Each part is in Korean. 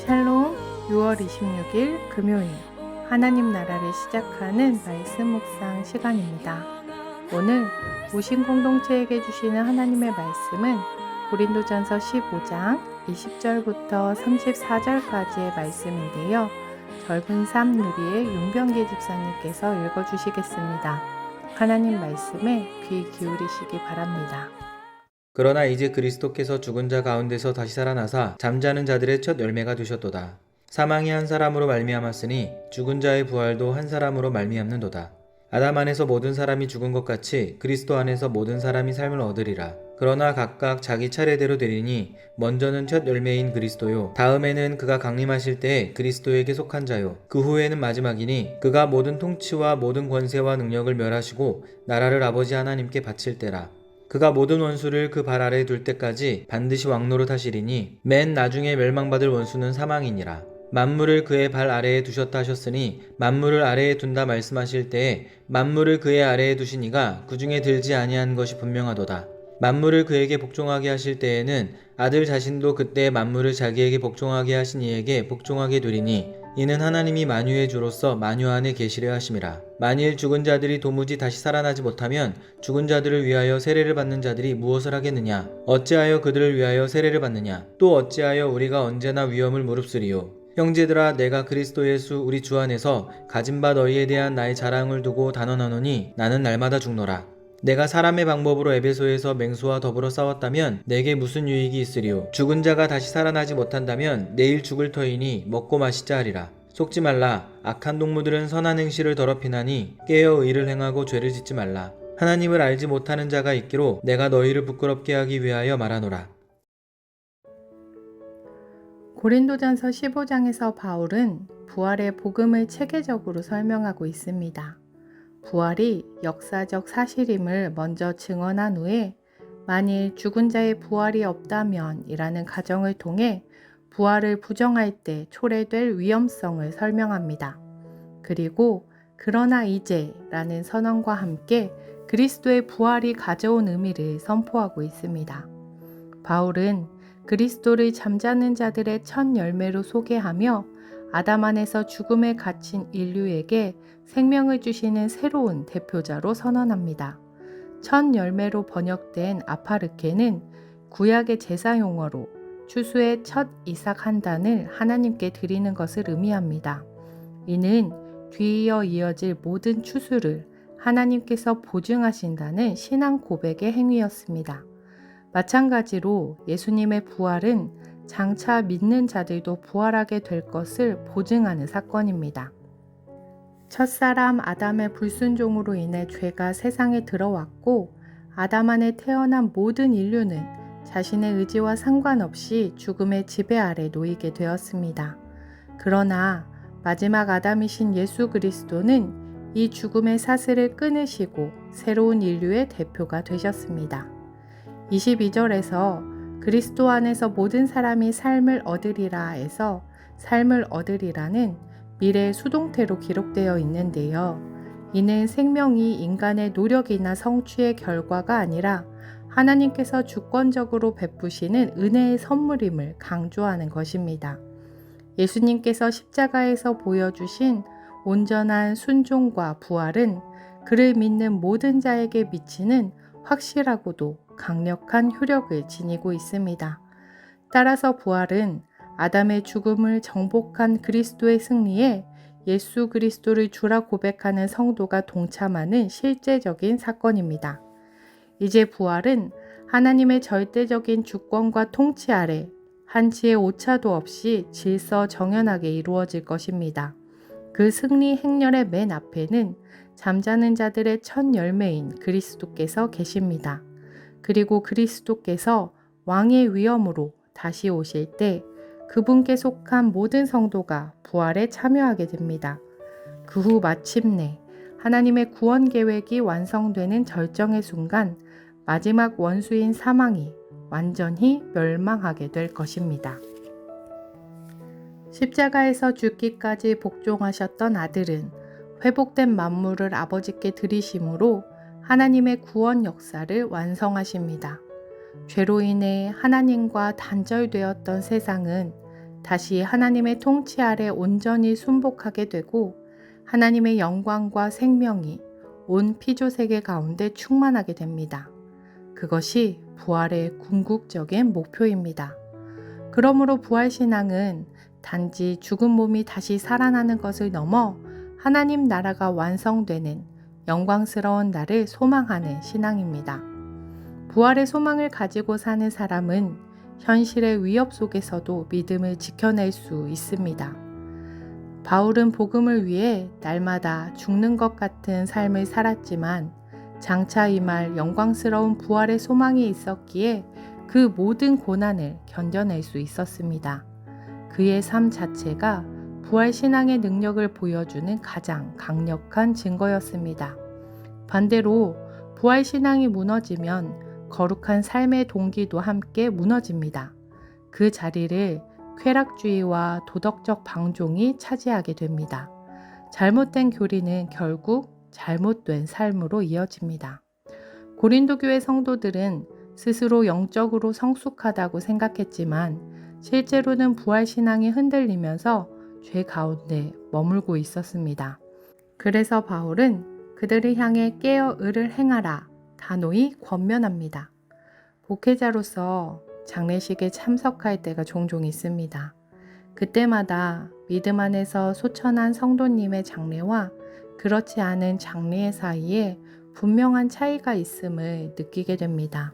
샬롬. 6월 26일 금요일 하나님 나라를 시작하는 말씀 묵상 시간입니다. 오늘 오신 공동체에게 주시는 하나님의 말씀은 고린도전서 15장 20절부터 34절까지의 말씀인데요. 젊은 삶 누리의 윤병계 집사님께서 읽어주시겠습니다. 하나님 말씀에 귀 기울이시기 바랍니다. 그러나 이제 그리스도께서 죽은 자 가운데서 다시 살아나사 잠자는 자들의 첫 열매가 되셨도다. 사망이 한 사람으로 말미암았으니 죽은 자의 부활도 한 사람으로 말미암는도다. 아담 안에서 모든 사람이 죽은 것 같이 그리스도 안에서 모든 사람이 삶을 얻으리라. 그러나 각각 자기 차례대로 되리니 먼저는 첫 열매인 그리스도요, 다음에는 그가 강림하실 때에 그리스도에게 속한 자요, 그 후에는 마지막이니 그가 모든 통치와 모든 권세와 능력을 멸하시고 나라를 아버지 하나님께 바칠 때라. 그가 모든 원수를 그 발 아래에 둘 때까지 반드시 왕노릇 하시리니 맨 나중에 멸망받을 원수는 사망이니라. 만물을 그의 발 아래에 두셨다 하셨으니 만물을 아래에 둔다 말씀하실 때에 만물을 그의 아래에 두신 이가 그 중에 들지 아니한 것이 분명하도다. 만물을 그에게 복종하게 하실 때에는 아들 자신도 그때 만물을 자기에게 복종하게 하신 이에게 복종하게 되리니 이는 하나님이 만유의 주로서 만유 안에 계시려 하심이라. 만일 죽은 자들이 도무지 다시 살아나지 못하면 죽은 자들을 위하여 세례를 받는 자들이 무엇을 하겠느냐? 어찌하여 그들을 위하여 세례를 받느냐? 또 어찌하여 우리가 언제나 위험을 무릅쓰리요? 형제들아, 내가 그리스도 예수 우리 주 안에서 가진 바 너희에 대한 나의 자랑을 두고 단언하노니 나는 날마다 죽노라. 내가 사람의 방법으로 에베소에서 맹수와 더불어 싸웠다면 내게 무슨 유익이 있으리요? 죽은 자가 다시 살아나지 못한다면 내일 죽을 터이니 먹고 마시자 하리라. 속지 말라. 악한 동무들은 선한 행실을 더럽히나니 깨어 의를 행하고 죄를 짓지 말라. 하나님을 알지 못하는 자가 있기로 내가 너희를 부끄럽게 하기 위하여 말하노라. 고린도전서 15장에서 바울은 부활의 복음을 체계적으로 설명하고 있습니다. 부활이 역사적 사실임을 먼저 증언한 후에 만일 죽은 자의 부활이 없다면 이라는 가정을 통해 부활을 부정할 때 초래될 위험성을 설명합니다. 그리고 그러나 이제 라는 선언과 함께 그리스도의 부활이 가져온 의미를 선포하고 있습니다. 바울은 그리스도를 잠자는 자들의 첫 열매로 소개하며 아담 안에서 죽음에 갇힌 인류에게 생명을 주시는 새로운 대표자로 선언합니다. 첫 열매로 번역된 아파르케는 구약의 제사 용어로 추수의 첫 이삭 한 단을 하나님께 드리는 것을 의미합니다. 이는 뒤이어 이어질 모든 추수를 하나님께서 보증하신다는 신앙 고백의 행위였습니다. 마찬가지로 예수님의 부활은 장차 믿는 자들도 부활하게 될 것을 보증하는 사건입니다. 첫사람 아담의 불순종으로 인해 죄가 세상에 들어왔고 아담 안에 태어난 모든 인류는 자신의 의지와 상관없이 죽음의 지배 아래 놓이게 되었습니다. 그러나 마지막 아담이신 예수 그리스도는 이 죽음의 사슬을 끊으시고 새로운 인류의 대표가 되셨습니다. 22절에서 그리스도 안에서 모든 사람이 삶을 얻으리라에서 삶을 얻으리라는 미래의 수동태로 기록되어 있는데요. 이는 생명이 인간의 노력이나 성취의 결과가 아니라 하나님께서 주권적으로 베푸시는 은혜의 선물임을 강조하는 것입니다. 예수님께서 십자가에서 보여주신 온전한 순종과 부활은 그를 믿는 모든 자에게 미치는 확실하고도 강력한 효력을 지니고 있습니다. 따라서 부활은 아담의 죽음을 정복한 그리스도의 승리에 예수 그리스도를 주라 고백하는 성도가 동참하는 실제적인 사건입니다. 이제 부활은 하나님의 절대적인 주권과 통치 아래 한치의 오차도 없이 질서 정연하게 이루어질 것입니다. 그 승리 행렬의 맨 앞에는 잠자는 자들의 첫 열매인 그리스도께서 계십니다. 그리고 그리스도께서 왕의 위엄으로 다시 오실 때 그분께 속한 모든 성도가 부활에 참여하게 됩니다. 그 후 마침내 하나님의 구원 계획이 완성되는 절정의 순간 마지막 원수인 사망이 완전히 멸망하게 될 것입니다. 십자가에서 죽기까지 복종하셨던 아들은 회복된 만물을 아버지께 드리심으로 하나님의 구원 역사를 완성하십니다. 죄로 인해 하나님과 단절되었던 세상은 다시 하나님의 통치 아래 온전히 순복하게 되고 하나님의 영광과 생명이 온 피조세계 가운데 충만하게 됩니다. 그것이 부활의 궁극적인 목표입니다. 그러므로 부활신앙은 단지 죽은 몸이 다시 살아나는 것을 넘어 하나님 나라가 완성되는 영광스러운 날을 소망하는 신앙입니다. 부활의 소망을 가지고 사는 사람은 현실의 위협 속에서도 믿음을 지켜낼 수 있습니다. 바울은 복음을 위해 날마다 죽는 것 같은 삶을 살았지만 장차 임할 영광스러운 부활의 소망이 있었기에 그 모든 고난을 견뎌낼 수 있었습니다. 그의 삶 자체가 부활 신앙의 능력을 보여주는 가장 강력한 증거였습니다. 반대로 부활 신앙이 무너지면 거룩한 삶의 동기도 함께 무너집니다. 그 자리를 쾌락주의와 도덕적 방종이 차지하게 됩니다. 잘못된 교리는 결국 잘못된 삶으로 이어집니다. 고린도 교회 성도들은 스스로 영적으로 성숙하다고 생각했지만 실제로는 부활신앙이 흔들리면서 죄 가운데 머물고 있었습니다. 그래서 바울은 그들을 향해 깨어 의를 행하라 단호히 권면합니다. 목회자로서 장례식에 참석할 때가 종종 있습니다. 그때마다 믿음 안에서 소천한 성도님의 장례와 그렇지 않은 장례 사이에 분명한 차이가 있음을 느끼게 됩니다.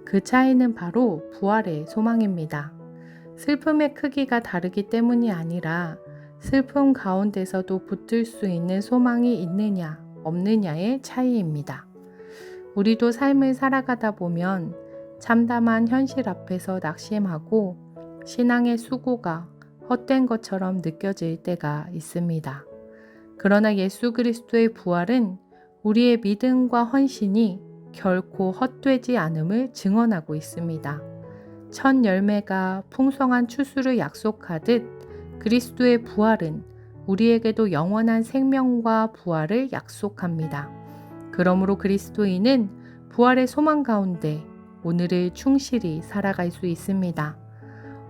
그 차이는 바로 부활의 소망입니다. 슬픔의 크기가 다르기 때문이 아니라 슬픔 가운데서도 붙들 수 있는 소망이 있느냐 없느냐의 차이입니다. 우리도 삶을 살아가다 보면 참담한 현실 앞에서 낙심하고 신앙의 수고가 헛된 것처럼 느껴질 때가 있습니다. 그러나 예수 그리스도의 부활은 우리의 믿음과 헌신이 결코 헛되지 않음을 증언하고 있습니다. 첫 열매가 풍성한 추수를 약속하듯 그리스도의 부활은 우리에게도 영원한 생명과 부활을 약속합니다. 그러므로 그리스도인은 부활의 소망 가운데 오늘을 충실히 살아갈 수 있습니다.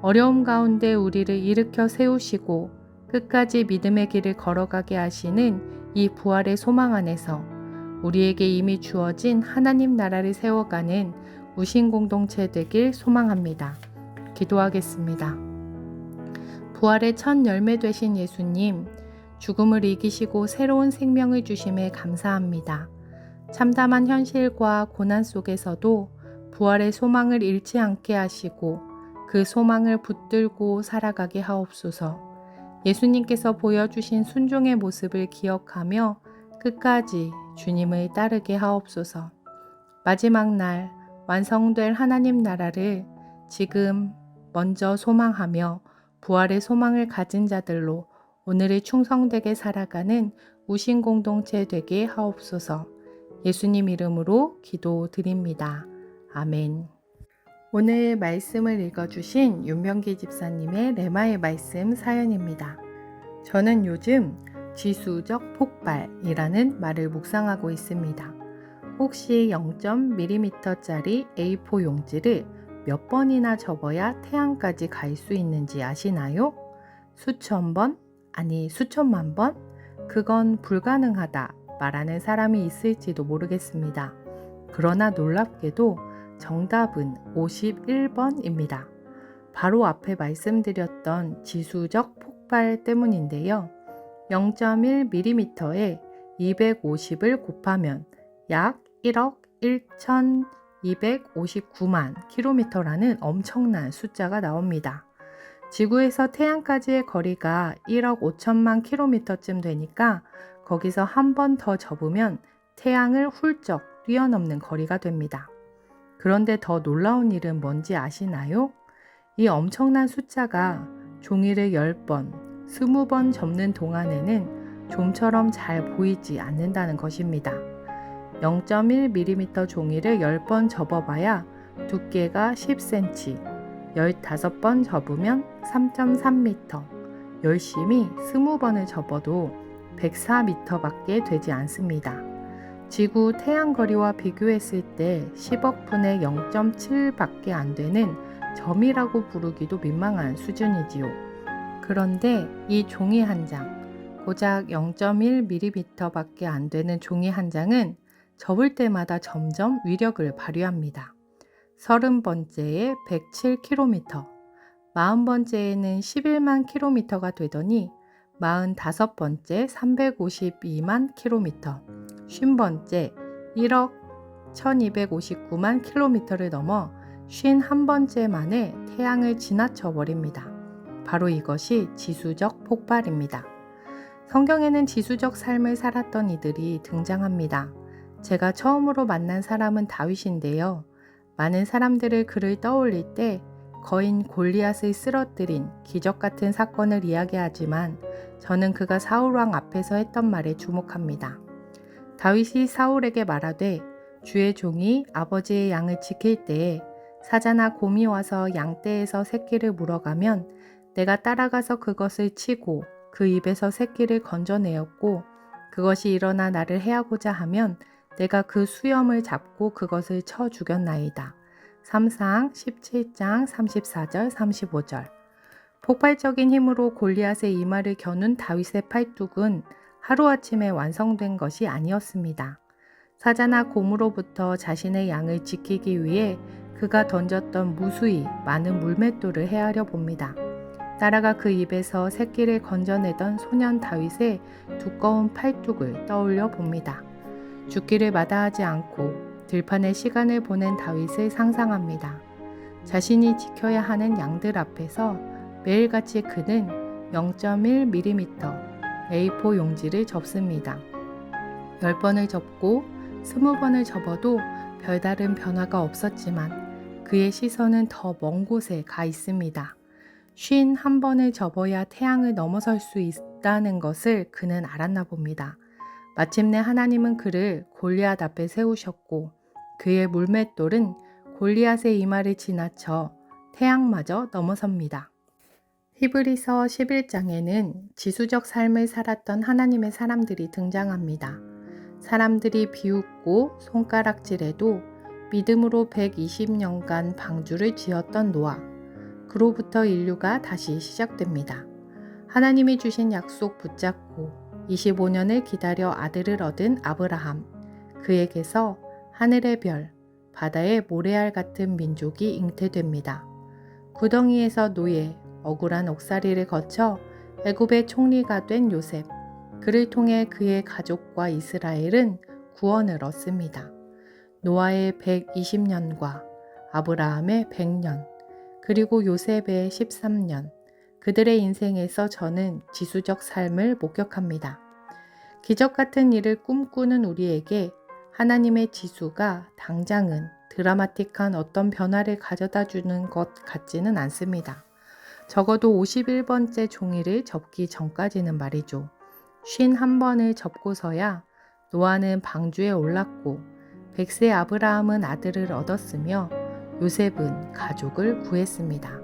어려움 가운데 우리를 일으켜 세우시고 끝까지 믿음의 길을 걸어가게 하시는 이 부활의 소망 안에서 우리에게 이미 주어진 하나님 나라를 세워가는 우신 공동체 되길 소망합니다. 기도하겠습니다. 부활의 첫 열매 되신 예수님, 죽음을 이기시고 새로운 생명을 주심에 감사합니다. 참담한 현실과 고난 속에서도 부활의 소망을 잃지 않게 하시고 그 소망을 붙들고 살아가게 하옵소서. 예수님께서 보여주신 순종의 모습을 기억하며 끝까지 주님을 따르게 하옵소서. 마지막 날 완성될 하나님 나라를 지금 먼저 소망하며 부활의 소망을 가진 자들로 오늘을 충성되게 살아가는 우신 공동체 되게 하옵소서. 예수님 이름으로 기도드립니다. 아멘. 오늘 말씀을 읽어주신 윤명기 집사님의 레마의 말씀 사연입니다. 저는 요즘 지수적 폭발이라는 말을 묵상하고 있습니다. 혹시 0.mm짜리 A4 용지를 몇 번이나 접어야 태양까지 갈 수 있는지 아시나요? 수천 번? 아니 수천만 번? 그건 불가능하다 말하는 사람이 있을지도 모르겠습니다. 그러나 놀랍게도 정답은 51번입니다. 바로 앞에 말씀드렸던 지수적 폭발 때문인데요. 0.1mm에 250을 곱하면 약 1억 1259만 킬로미터라는 엄청난 숫자가 나옵니다. 지구에서 태양까지의 거리가 1억 5천만 킬로미터쯤 되니까 거기서 한 번 더 접으면 태양을 훌쩍 뛰어넘는 거리가 됩니다. 그런데 더 놀라운 일은 뭔지 아시나요? 이 엄청난 숫자가 종이를 10번, 20번 접는 동안에는 좀처럼 잘 보이지 않는다는 것입니다. 0.1mm 종이를 10번 접어봐야 두께가 10cm, 15번 접으면 3.3m, 열심히 20번을 접어도 104m밖에 되지 않습니다. 지구 태양 거리와 비교했을 때 10억분의 0.7밖에 안 되는 점이라고 부르기도 민망한 수준이지요. 그런데 이 종이 한 장, 고작 0.1mm 밖에 안 되는 종이 한 장은 접을 때마다 점점 위력을 발휘합니다. 30번째에 107km, 40번째에는 11만 km가 되더니 45번째 352만 km, 50번째 1억 1259만 km를 넘어 51번째 만에 태양을 지나쳐 버립니다. 바로 이것이 지수적 폭발입니다. 성경에는 지수적 삶을 살았던 이들이 등장합니다. 제가 처음으로 만난 사람은 다윗인데요. 많은 사람들을 그를 떠올릴 때 거인 골리앗을 쓰러뜨린 기적 같은 사건을 이야기하지만 저는 그가 사울왕 앞에서 했던 말에 주목합니다. 다윗이 사울에게 말하되 주의 종이 아버지의 양을 지킬 때에 사자나 곰이 와서 양떼에서 새끼를 물어가면 내가 따라가서 그것을 치고 그 입에서 새끼를 건져내었고 그것이 일어나 나를 해하고자 하면 내가 그 수염을 잡고 그것을 쳐 죽였나이다. 3상 17장 34절 35절. 폭발적인 힘으로 골리앗의 이마를 겨눈 다윗의 팔뚝은 하루아침에 완성된 것이 아니었습니다. 사자나 곰으로부터 자신의 양을 지키기 위해 그가 던졌던 무수히 많은 물맷돌을 헤아려 봅니다. 따라가 그 입에서 새끼를 건져내던 소년 다윗의 두꺼운 팔뚝을 떠올려 봅니다. 죽기를 마다하지 않고 들판에 시간을 보낸 다윗을 상상합니다. 자신이 지켜야 하는 양들 앞에서 매일같이 그는 0.1mm A4 용지를 접습니다. 10번을 접고 20번을 접어도 별다른 변화가 없었지만 그의 시선은 더 먼 곳에 가 있습니다. 51번을 접어야 태양을 넘어설 수 있다는 것을 그는 알았나 봅니다. 마침내 하나님은 그를 골리앗 앞에 세우셨고 그의 물맷돌은 골리앗의 이마를 지나쳐 태양마저 넘어섭니다. 히브리서 11장에는 지수적 삶을 살았던 하나님의 사람들이 등장합니다. 사람들이 비웃고 손가락질해도 믿음으로 120년간 방주를 지었던 노아. 그로부터 인류가 다시 시작됩니다. 하나님이 주신 약속 붙잡고 25년을 기다려 아들을 얻은 아브라함. 그에게서 하늘의 별, 바다의 모래알 같은 민족이 잉태됩니다. 구덩이에서 노예, 억울한 옥살이를 거쳐 애굽의 총리가 된 요셉. 그를 통해 그의 가족과 이스라엘은 구원을 얻습니다. 노아의 120년과 아브라함의 100년, 그리고 요셉의 13년, 그들의 인생에서 저는 지수적 삶을 목격합니다. 기적 같은 일을 꿈꾸는 우리에게 하나님의 지수가 당장은 드라마틱한 어떤 변화를 가져다 주는 것 같지는 않습니다. 적어도 51번째 종이를 접기 전까지는 말이죠. 51번을 접고서야 노아는 방주에 올랐고 100세 아브라함은 아들을 얻었으며 요셉은 가족을 구했습니다.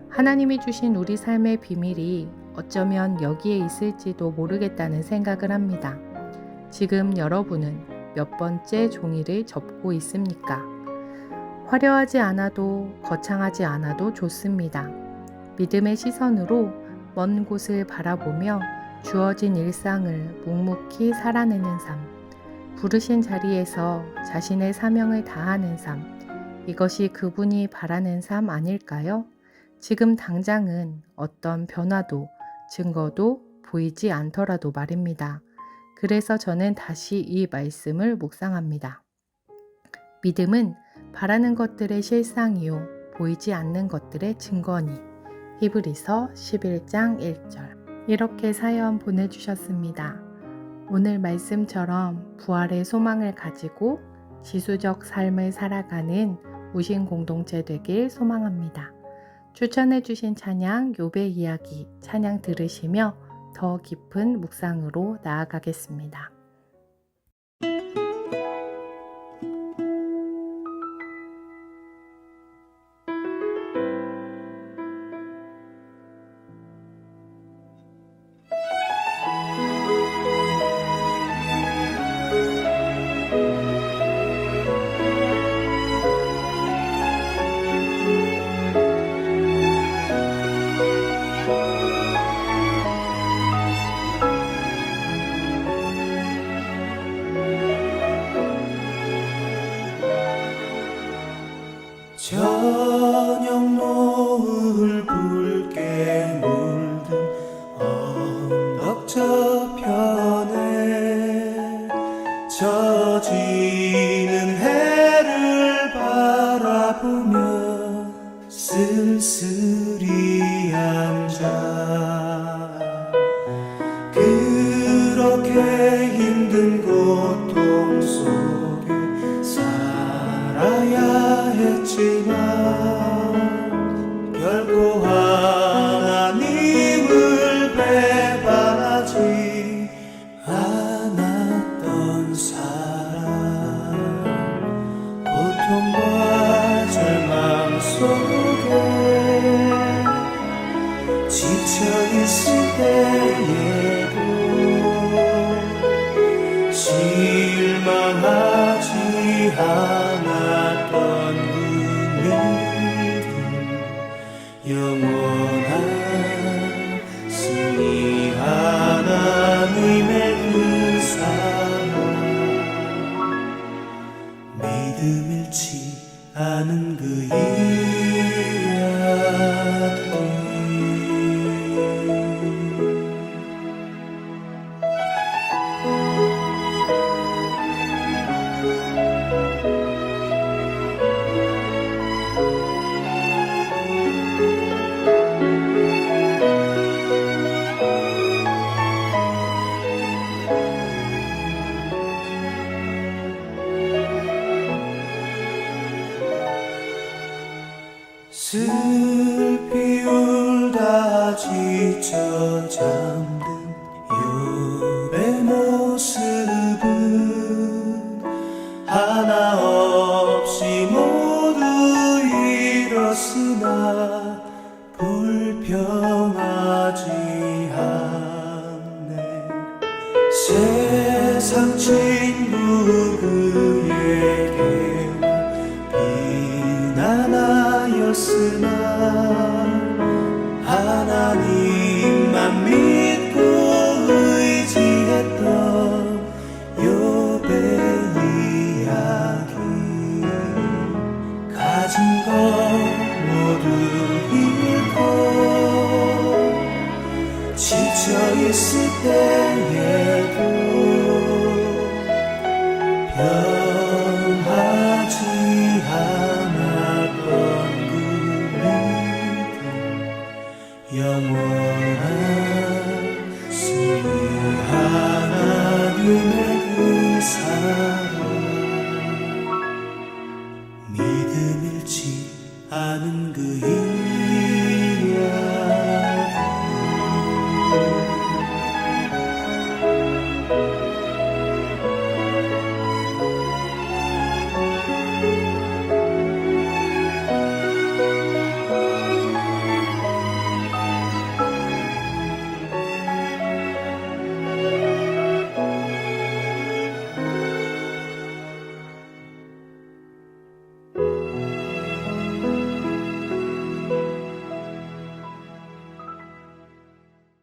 하나님이 주신 우리 삶의 비밀이 어쩌면 여기에 있을지도 모르겠다는 생각을 합니다. 지금 여러분은 몇 번째 종이를 접고 있습니까? 화려하지 않아도 거창하지 않아도 좋습니다. 믿음의 시선으로 먼 곳을 바라보며 주어진 일상을 묵묵히 살아내는 삶, 부르신 자리에서 자신의 사명을 다하는 삶, 이것이 그분이 바라는 삶 아닐까요? 지금 당장은 어떤 변화도 증거도 보이지 않더라도 말입니다. 그래서 저는 다시 이 말씀을 묵상합니다. 믿음은 바라는 것들의 실상이요 보이지 않는 것들의 증거니. 히브리서 11장 1절. 이렇게 사연 보내주셨습니다. 오늘 말씀처럼 부활의 소망을 가지고 지수적 삶을 살아가는 우신 공동체 되길 소망합니다. 추천해주신 찬양 욥의 이야기 찬양 들으시며 더 깊은 묵상으로 나아가겠습니다. 지쳐있을 때에도 실망하지 않았던 그 믿음, 영원한 승리 하나님의 그 사랑, 믿음 잃지 않은 그 이야기. 슬피 울다 지쳐 잠든 욥의 모습은 하나 없이 모두 잃었으나 불평하지 않네. 세상 친구 그에게 비난하였으나 하나님만 믿고 의지했던 욥의 이야기, 가진 것 모두 잃고 지쳐있을 때에도 변하지 않았던 그 믿음, 영원한 승리 하나님의 그 사랑, 믿음 잃지 않은 그